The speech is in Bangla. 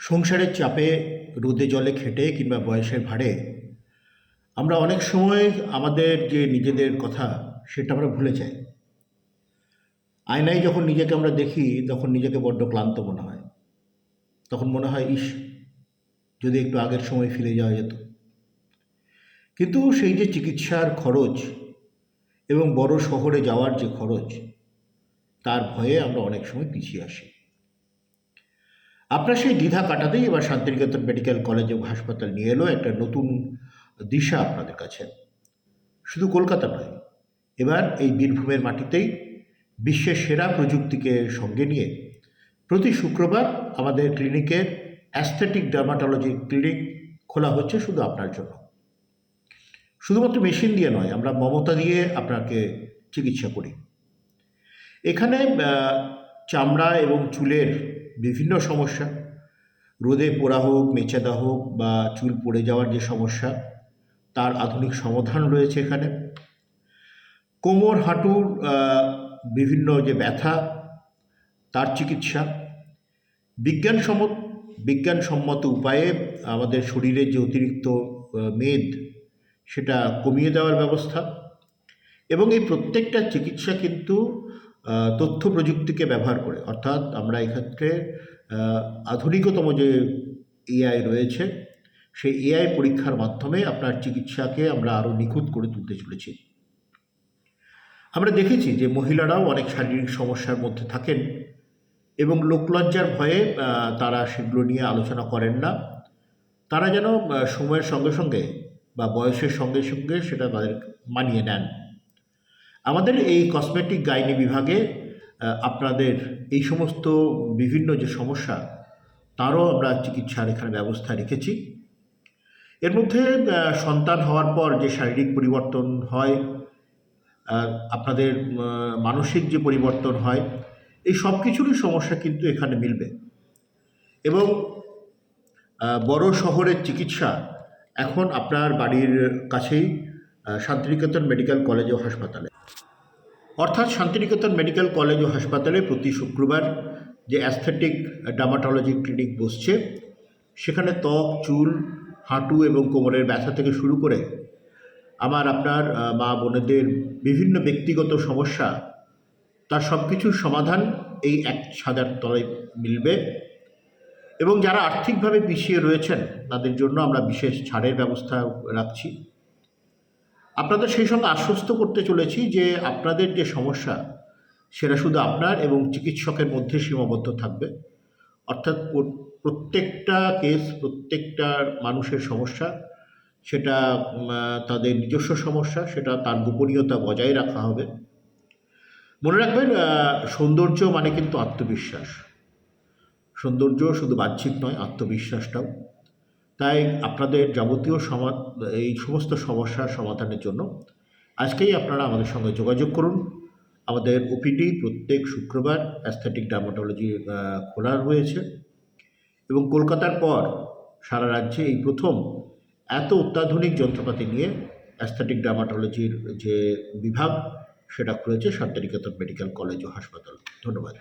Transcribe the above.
সংসারের চাপে রোদে জলে খেটে কিংবা বয়সের ভারে আমরা অনেক সময় আমাদের যে নিজেদের কথা সেটা আমরা ভুলে যাই। আয়নায় যখন নিজেকে আমরা দেখি তখন নিজেকে বড্ড ক্লান্ত মনে হয়। তখন মনে হয় ইস, যদি একটু আগের সময় ফিরে যাওয়া যেত। কিন্তু সেই যে চিকিৎসার খরচ এবং বড় শহরে যাওয়ার যে খরচ, তার ভয়ে আমরা অনেক সময় পিছিয়ে আসি। আপনার সেই দ্বিধা কাটাতেই এবার শান্তিনিকেতন মেডিকেল কলেজ ও হাসপাতাল নিয়ে এলো একটা নতুন দিশা আপনাদের কাছে। শুধু কলকাতা নয়, এবার এই বীরভূমের মাটিতেই বিশ্বের সেরা প্রযুক্তিকে সঙ্গে নিয়ে প্রতি শুক্রবার আমাদের ক্লিনিকের অ্যাস্থেটিক ডার্মাটোলজি ক্লিনিক খোলা হচ্ছে শুধু আপনার জন্য। শুধুমাত্র মেশিন দিয়ে নয়, আমরা মমতা দিয়ে আপনাকে চিকিৎসা করি। এখানে চামড়া এবং চুলের বিভিন্ন সমস্যা, রোদে পোড়া হোক, মেচেদা হোক বা চুল পড়ে যাওয়ার যে সমস্যা, তার আধুনিক সমাধান রয়েছে এখানে। কোমর হাঁটুর বিভিন্ন যে ব্যথা, তার চিকিৎসা। বিজ্ঞানসম্মত উপায়ে আমাদের শরীরের যে অতিরিক্ত মেদ, সেটা কমিয়ে দেওয়ার ব্যবস্থা। এবং এই প্রত্যেকটা চিকিৎসা কিন্তু তথ্য প্রযুক্তিকে ব্যবহার করে, অর্থাৎ আমরা এক্ষেত্রে আধুনিকতম যে এআই রয়েছে, সেই এআই পরীক্ষার মাধ্যমে আপনার চিকিৎসাকে আমরা আরও নিখুঁত করে তুলতে চলেছি। আমরা দেখেছি যে মহিলারাও অনেক শারীরিক সমস্যার মধ্যে থাকেন এবং লোকলজ্জার ভয়ে তারা সেগুলো নিয়ে আলোচনা করেন না। তারা যেন সময়ের সঙ্গে সঙ্গে বা বয়সের সঙ্গে সঙ্গে সেটা তাদের মানিয়ে নেন। আমাদের এই কসমেটিক গাইনি বিভাগে আপনাদের এই সমস্ত বিভিন্ন যে সমস্যা, তারও আমরা চিকিৎসার এখানে ব্যবস্থা রেখেছি। এর মধ্যে সন্তান হওয়ার পর যে শারীরিক পরিবর্তন হয়, আপনাদের মানসিক যে পরিবর্তন হয়, এই সব কিছুরই সমস্যা কিন্তু এখানে মিলবে। এবং বড় শহরের চিকিৎসা এখন আপনার বাড়ির কাছেই শান্তিনিকেতন মেডিকেল কলেজ ও হাসপাতালে। অর্থাৎ শান্তিনিকেতন মেডিকেল কলেজ ও হাসপাতালে প্রতি শুক্রবার যে অ্যাস্থেটিক ডার্মাটোলজি ক্লিনিক বসছে, সেখানে ত্বক, চুল, হাঁটু এবং কোমরের ব্যথা থেকে শুরু করে আপনার মা বোনেদের বিভিন্ন ব্যক্তিগত সমস্যা, তার সব কিছুর সমাধান এই এক ছাদের তলায় মিলবে। এবং যারা আর্থিকভাবে পিছিয়ে রয়েছেন, তাদের জন্য আমরা বিশেষ ছাড়ের ব্যবস্থা রাখছি। আপনাদের সেই সঙ্গে আশ্বস্ত করতে চলেছি যে আপনাদের যে সমস্যা, সেটা শুধু আপনার এবং চিকিৎসকের মধ্যে সীমাবদ্ধ থাকবে। অর্থাৎ প্রত্যেকটা কেস, প্রত্যেকটা মানুষের সমস্যা, সেটা তাদের নিজস্ব সমস্যা, সেটা তার গোপনীয়তা বজায় রাখা হবে। মনে রাখবেন, সৌন্দর্য মানে কিন্তু আত্মবিশ্বাস। সৌন্দর্য শুধু বাহ্যিক নয়, আত্মবিশ্বাসটাও। তাই আপনাদের যাবতীয় এই সমস্ত সমস্যার সমাধানের জন্য আজকেই আপনারা আমাদের সঙ্গে যোগাযোগ করুন। আমাদের ওপিডি প্রত্যেক শুক্রবার অ্যাস্থেটিক ডার্মাটোলজি খোলা রয়েছে এবং কলকাতার পর সারা রাজ্যে এই প্রথম এত অত্যাধুনিক যন্ত্রপাতি নিয়ে অ্যাস্থেটিক ডার্মাটোলজির যে বিভাগ, সেটা খুলেছে শান্তিনিকেতন মেডিকেল কলেজ ও হাসপাতাল। ধন্যবাদ।